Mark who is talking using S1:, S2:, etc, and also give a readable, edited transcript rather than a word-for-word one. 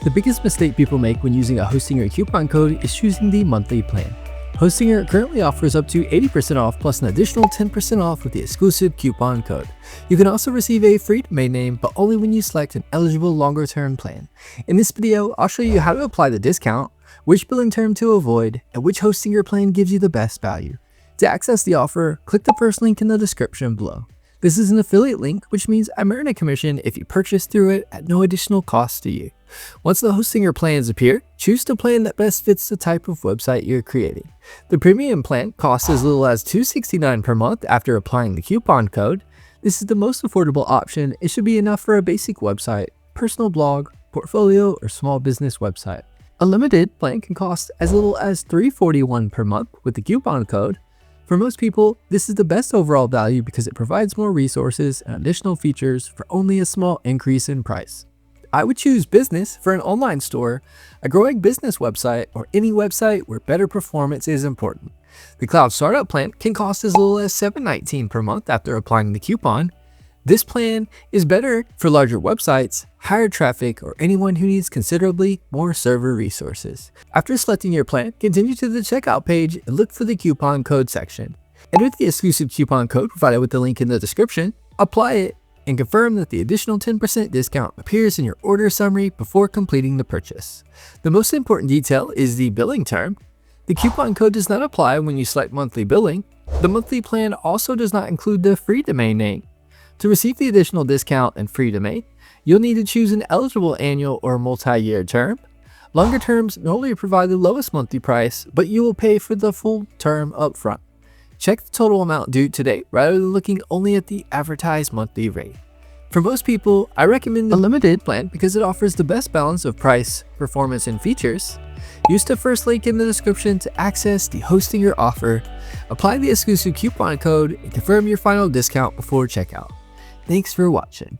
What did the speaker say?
S1: The biggest mistake people make when using a Hostinger coupon code is choosing the monthly plan. Hostinger currently offers up to 80% off plus an additional 10% off with the exclusive coupon code. You can also receive a free domain name, but only when you select an eligible longer-term plan. In this video, I'll show you how to apply the discount, which billing term to avoid, and which Hostinger plan gives you the best value. To access the offer, click the first link in the description below. This is an affiliate link, which means I earn a commission if you purchase through it at no additional cost to you. Once the Hostinger plans appear, choose the plan that best fits the type of website you're creating. The premium plan costs as little as $2.69 per month after applying the coupon code. This is the most affordable option. It should be enough for a basic website, personal blog, portfolio, or small business website. A limited plan can cost as little as $3.41 per month with the coupon code. For most people, this is the best overall value because it provides more resources and additional features for only a small increase in price. I would choose business for an online store, a growing business website, or any website where better performance is important. The cloud startup plan can cost as little as $7.19 per month after applying the coupon. This plan is better for larger websites, higher traffic, or anyone who needs considerably more server resources. After selecting your plan, continue to the checkout page and look for the coupon code section. Enter the exclusive coupon code provided with the link in the description, apply it, and confirm that the additional 10% discount appears in your order summary before completing the purchase. The most important detail is the billing term. The coupon code does not apply when you select monthly billing. The monthly plan also does not include the free domain name. To receive the additional discount and free domain, you'll need to choose an eligible annual or multi-year term. Longer terms normally provide the lowest monthly price, but you will pay for the full term upfront. Check the total amount due today rather than looking only at the advertised monthly rate. For most people, I recommend the limited plan because it offers the best balance of price, performance, and features. Use the first link in the description to access the Hostinger offer. Apply the exclusive coupon code and confirm your final discount before checkout. Thanks for watching.